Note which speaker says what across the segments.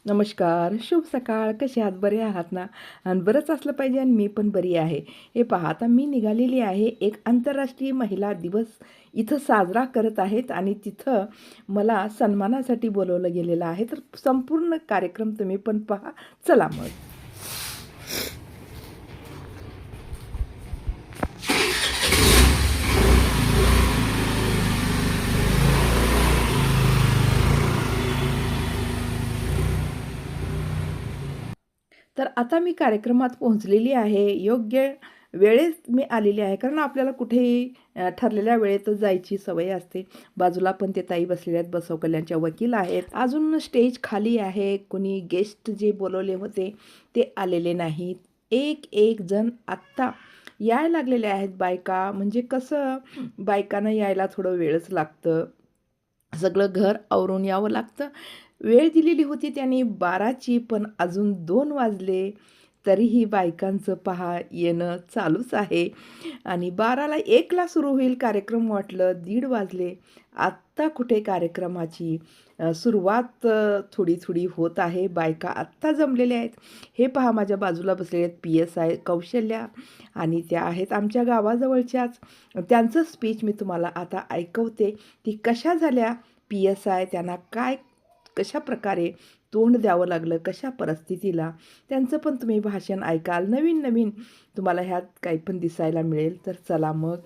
Speaker 1: नमस्कार, शुभ सकाळ. कसे आहात? बरे आहात ना? आणि बरंच असलं पाहिजे आणि मी पण बरी आहे. हे पहा, आता मी निघालेली आहे एक आंतरराष्ट्रीय महिला दिवस इथं साजरा करत आहेत आणि तिथं मला सन्मानासाठी बोलवलं गेलेलं आहे. तर संपूर्ण कार्यक्रम तुम्ही पण पहा. चला मग. तर आता मी कार्यक्रमात पोहोचलेली आहे. योग्य वेळेत मी आलेली आहे. कारण आपल्याला कुठेही ठरलेल्या वेळेतच जायची सवय असते. बाजूला पण ते ताई बसलेल्या आहेत, बसव कल्याणच्या वकील आहेत. अजून स्टेज खाली आहे. कोणी गेस्ट जे बोलवले होते ते आलेले नाहीत. एक जण आत्ता यायला लागलेले आहेत बायका. म्हणजे कसं बायकांना यायला थोडं वेळच लागतं. सगळं घर आवरून यावं लागतं. वेळ दिलेली होती त्यांनी 12ची, पण अजून 2 वाजले तरीही बायकांचं पहा येणं चालूच आहे. आणि 12ला 1ला सुरू होईल कार्यक्रम वाटलं, 1:30 वाजले. आत्ता कुठे कार्यक्रमाची सुरुवात थोडी होत आहे. बायका आत्ता जमलेल्या आहेत. हे पहा माझ्या बाजूला बसलेले आहेत PSI कौशल्या आणि त्या आहेत आमच्या गावाजवळच्याच. त्यांचं स्पीच मी तुम्हाला आता ऐकवते. ती कशा झाल्या PSI, त्यांना काय कशा प्रकारे तोंड द्यावं लागलं, कशा परिस्थितीला, त्यांचं पण तुम्ही भाषण ऐकाल. नवीन तुम्हाला ह्यात काही पण दिसायला मिळेल. तर चला मग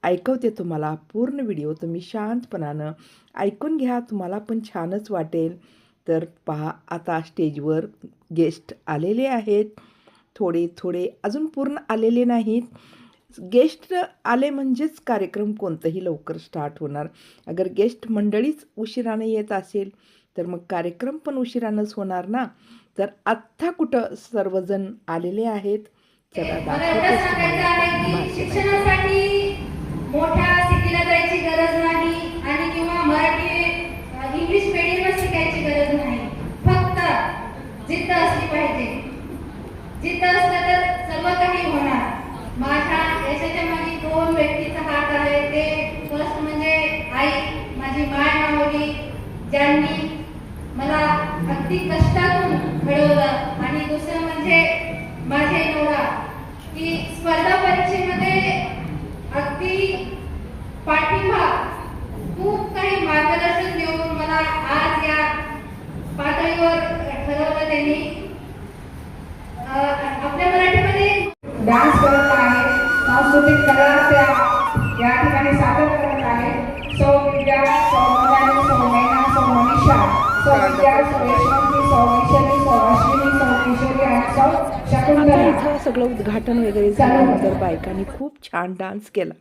Speaker 1: ऐकवते तुम्हाला पूर्ण व्हिडिओ. तुम्ही शांतपणानं ऐकून घ्या, तुम्हाला पण छानच वाटेल. तर पहा, आता स्टेजवर गेस्ट आलेले आहेत. थोडे अजून पूर्ण आलेले नाहीत. गेस्ट आले म्हणजेच कार्यक्रम कोणतंही लवकर स्टार्ट होणार. अगर गेस्ट मंडळीच उशिराने येत असेल तर मग कार्यक्रम पण उशिरानंच होणार ना. तर आत्ता कुठं सर्वजण आलेले आहेत. चला दाखवतेच तुम्हाला.
Speaker 2: शिक्षणासाठी मोठ्या सिटीला जायची गरज नाही आणि किंवा मराठी इंग्लिश मीडियमला शिकायची गरज नाही. फक्त जिद्द असली पाहिजे. जिद्द असलं तर सर्व काही होणार. माझ्या यशाच्या मागे 2 व्यक्तीचा हात आहे. ते फर्स्ट म्हणजे आई, माझी माय माऊली, ज्यांनी मला अगदी कष्टातून घडवलं. आणि दुसरं म्हणजे माझे नवरा, की स्पर्धा परीक्षेमध्ये अगदी पाठिंबा, खूप काही मार्गदर्शन देऊन मला आज या पातळीवर ठरवलं त्यांनी. आपल्या मराठीमध्ये डान्स करत आहे, सांस्कृतिक कला त्या या ठिकाणी सादर करत आहे. सौ विद्या, सौ मंदानी, सौ मैना, सौ मनीषा, सौ विद्या, सौ यशवंती, सौ वैशाली, सौ अश्विनी, सौ किशोरी आणि सौ
Speaker 1: आता
Speaker 2: शकुंतला.
Speaker 1: इथं सगळं उद्घाटन वगैरे झाल्यानंतर बायकांनी खूप छान डान्स केला.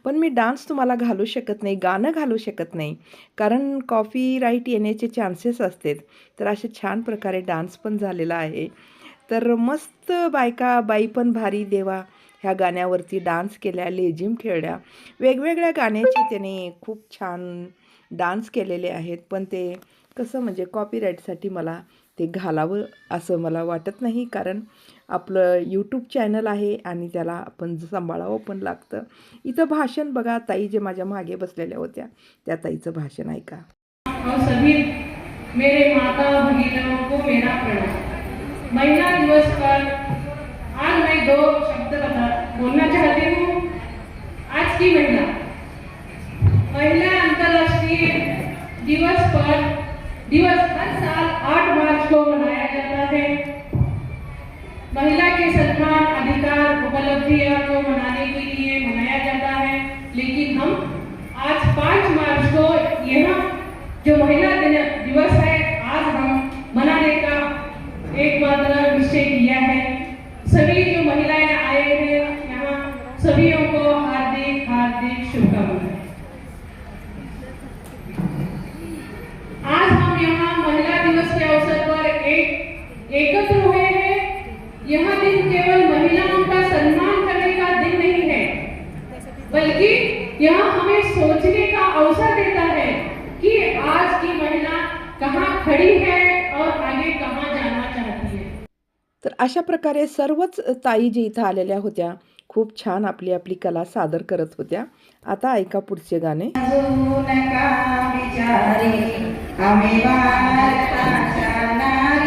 Speaker 1: पण मी डान्स तुम्हाला घालू शकत नाही, गाणं घालू शकत नाही, कारण कॉपीराईट येण्याचे चान्सेस असतात. तर असे छान प्रकारे डान्स पण झालेला आहे. तर मस्त बाई पण भारी देवा ह्या गाण्यावरती डान्स केल्या, लेझिम खेळल्या. वेगवेगळ्या गाण्याचे त्याने खूप छान डान्स केलेले आहेत. पण ते कसं म्हणजे कॉपीराईटसाठी मला ते घालावं असं मला वाटत नाही. कारण आपलं यूट्यूब चॅनल आहे आणि त्याला आपण सांभाळावं पण लागतं. इथं भाषण बघा, ताई जे माझ्या मागे बसलेल्या होत्या त्या ताईचं भाषण ऐका.
Speaker 2: और सभी मेरे माता भगिनों को मेरा प्रणाम. महिला दिवस पर आज मैं 2 शब्द बोलना चाहती हूँ. आज की महिला अंतर्राष्ट्रीय दिवस हर साल 8 मार्च को मनाया जाता है. महिला के सम्मान, अधिकार, उपलब्धियों को मनाने के लिए मनाया जाता है. लेकिन हम आज 5 मार्च को यहाँ जो महिला दिवस है, आज हम मनाने का एकमात्र निश्चय किया है. सभी जो महिलाएं आए हैं यहाँ, सभी को हार्दिक शुभकामनाएं. आज हम यहाँ महिला दिवस के अवसर पर एकत्र हुए हैं. यह दिन केवल महिलाओं का सम्मान करने का दिन नहीं है, बल्कि यह हमें सोचने का अवसर देता है कि आज की महिला कहाँ खड़ी है और आगे कहाँ जाना चाहती है.
Speaker 1: तर अशा प्रकारे सर्वच ताई जे इथं आलेल्या होत्या खूप छान आपली कला सादर करत होत्या. आता ऐका पुढचे गाणे.
Speaker 2: आम्ही भारताच्या नारी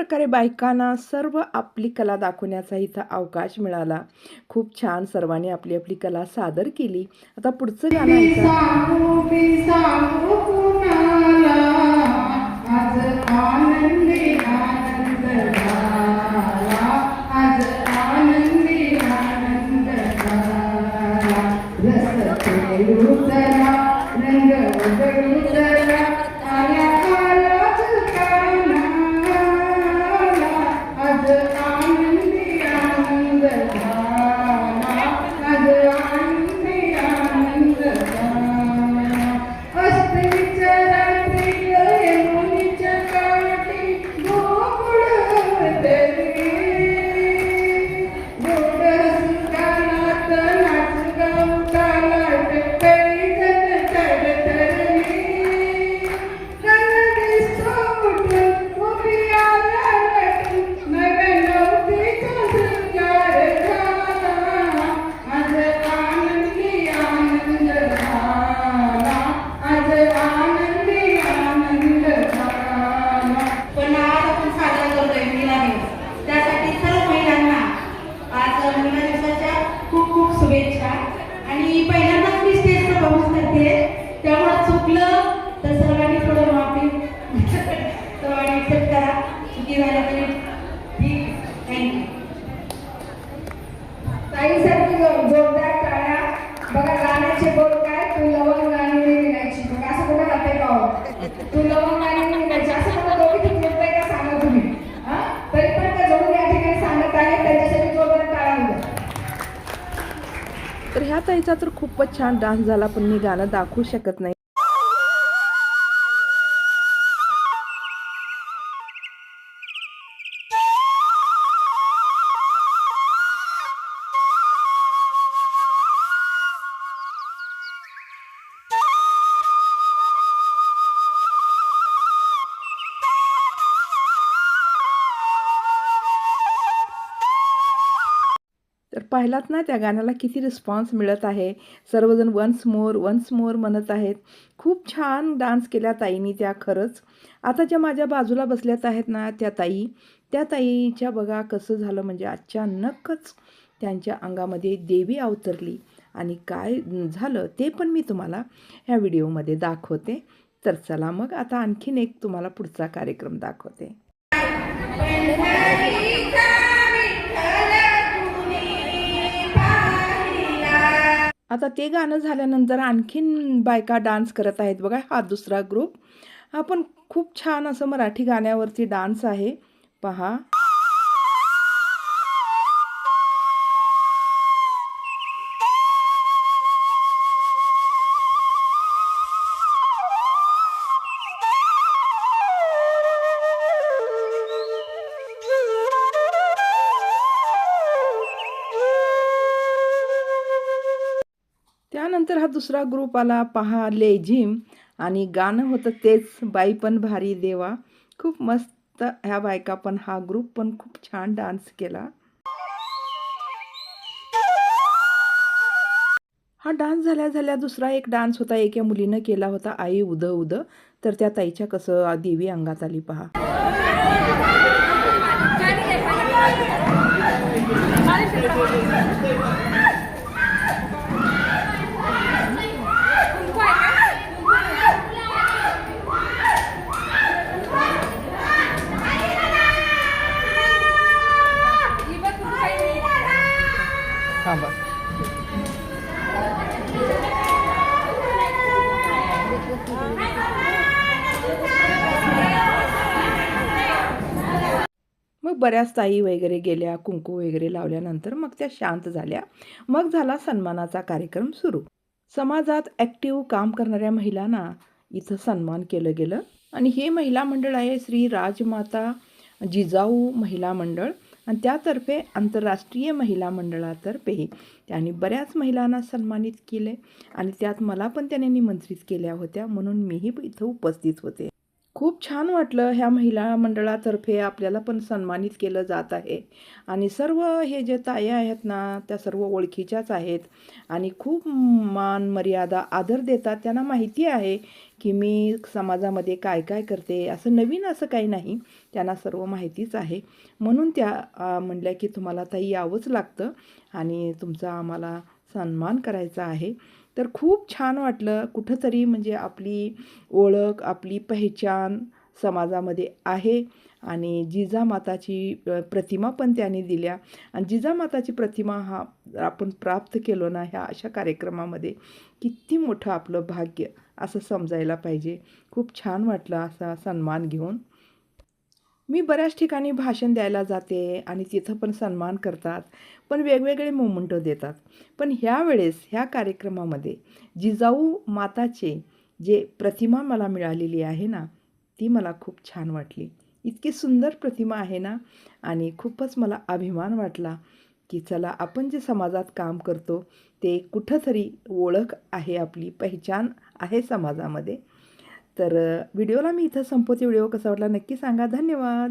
Speaker 1: प्रकारे बायकांना सर्व आपली कला दाखवण्याचा इथं अवकाश मिळाला. खूप छान सर्वांनी आपली आपली कला सादर केली. आता पुढचं गाणं ऐका.
Speaker 2: मी सांगू कुणाला, आज आनंदी आनंद झाला, आज आनंदी आनंद झाला. रस उतरा, रंग उतरा, आल्या काळाच कानाला, आज आनंदी आनंद झाला, आज आनंदी आनंद झाला. अष्टमीच्या रात्री गळे मुलीच्या काठी गोकुळ उतरली, गोड सुखानात नाच गाऊ तालाट करी जण तरतरली. दिसतो उठून उभी आला नटून, नव्या नवरीचा शृंगार झाला, आज आनंदी आनंद झाला, आज आनंदी आनंद झाला. पण आज आपण साजरा करतोय महिला दिवस. त्यासाठी सर्व महिलांना आज महिला दिवसाच्या खूप खूप शुभेच्छा. आणि पहिल्यांदाच मी स्टेज परफॉर्मन्स करते, त्यामुळे चुकलं तर सर्वांनी थोडं माफी सर्वांनी एक्सेप्ट करा. चुकी झाल्या तरी ठीक. थँक्यू. ताईसाठी जोरदार टाळ्या. बघा गाण्याचे बोल काय, तू लवंग गाणी निघायची. बघा असं कुठं राहते का हो? तू लवंग गाणी निघायची असं कुठं दोघी ठीक येतंय का सांगा तुम्ही. हा तरी पण त्या जोडून या ठिकाणी सांगत आहे, त्यांच्यासाठी जोरदार टाळ्या होत्या.
Speaker 1: तर ह्या ताईचा तर खूपच छान डान्स झाला, पण मी गाणं दाखवू शकत नाही. तर पाहिलात ना त्या गाण्याला किती रिस्पॉन्स मिळत आहे. सर्वजण वन्स मोर म्हणत आहेत. खूप छान डान्स केल्या ताईंनी त्या खरंच. आता ज्या माझ्या बाजूला बसल्यात आहेत ना त्या ताईच्या बघा कसं झालं, म्हणजे अचानकच त्यांच्या अंगामध्ये देवी अवतरली आणि काय झालं ते पण मी तुम्हाला ह्या व्हिडिओमध्ये दाखवते. तर चला मग आता आणखीन एक तुम्हाला पुढचा कार्यक्रम दाखवते. आता ते गाणं झाल्यानंतर आणखीन बायका डान्स करत आहेत बघा. हा दुसरा ग्रुप. हा पण खूप छान असं मराठी गाण्यावरती डान्स आहे पहा. त्यानंतर हा दुसरा ग्रुप आला पहा, लेझिम. आणि गाणं होतं तेच बाई पण भारी देवा. खूप मस्त ह्या बायका पण, हा ग्रुप पण खूप छान डान्स केला. हा डान्स झाल्या दुसरा एक डान्स होता, एका मुलीनं केला होता, आई उद उद. तर त्या ताईच्या कसं देवी अंगात आली पहा. थांबा. मग बऱ्याच ताई वगैरे गेल्या, कुंकू वगैरे लावल्यानंतर मग त्या शांत झाल्या. मग झाला सन्मानाचा कार्यक्रम सुरू. समाजात ॲक्टिव्ह काम करणाऱ्या महिलांना इथं सन्मान केलं गेलं. आणि हे महिला मंडळ आहे श्री राजमाता जिजाऊ महिला मंडळ. आणि त्यातर्फे आंतरराष्ट्रीय महिला मंडळातर्फे त्यांनी बऱ्याच महिलांना सन्मानित केले. आणि त्यात मला पण त्याने निमंत्रित केल्या होत्या, म्हणून मीही इथं उपस्थित होते. खूप छान वाटलं. ह्या महिला मंडळातर्फे आपल्याला पण सन्मानित केलं जात आहे आणि सर्व हे जे ताया आहेत ना, त्या सर्व ओळखीच्याच आहेत आणि खूप मान, मर्यादा, आदर देतात. त्यांना माहिती आहे, की मी समाजामध्ये काय काय करते. असं नवीन असं काही नाही. त्यांना सर्व माहितीच आहे. म्हणून त्या म्हणल्या, की तुम्हाला ताई यावंच लागतं आणि तुमचा आम्हाला सन्मान करायचा आहे. तर खूप छान वाटलं. कुठंतरी म्हणजे आपली ओळख, आपली पहिचान समाजामध्ये आहे आणि जिजामाताची प्रतिमा पण त्यांनी दिल्या आणि जिजामाताची प्रतिमा हा आपण प्राप्त केलो ना ह्या अशा कार्यक्रमामध्ये, किती मोठं आपलं भाग्य असं समजायला पाहिजे. खूप छान वाटलं असा सन्मान घेऊन. मी बऱ्याच ठिकाणी भाषण द्यायला जाते आणि तिथं पण सन्मान करतात, पण वेगवेगळे मोमेंट देतात. पण ह्यावेळेस ह्या कार्यक्रमामध्ये जिजाऊ माताचे जे प्रतिमा मला मिळालेली आहे ना, ती मला खूप छान वाटली. इतकी सुंदर प्रतिमा आहे ना आणि खूपच मला अभिमान वाटला, की चला आपण जे समाजात काम करतो ते कुठंतरी ओळख आहे, आपली पहिचान आहे समाजामध्ये. तर व्हिडिओला मी इथं संपवते. व्हिडिओ कसा वाटला नक्की सांगा. धन्यवाद.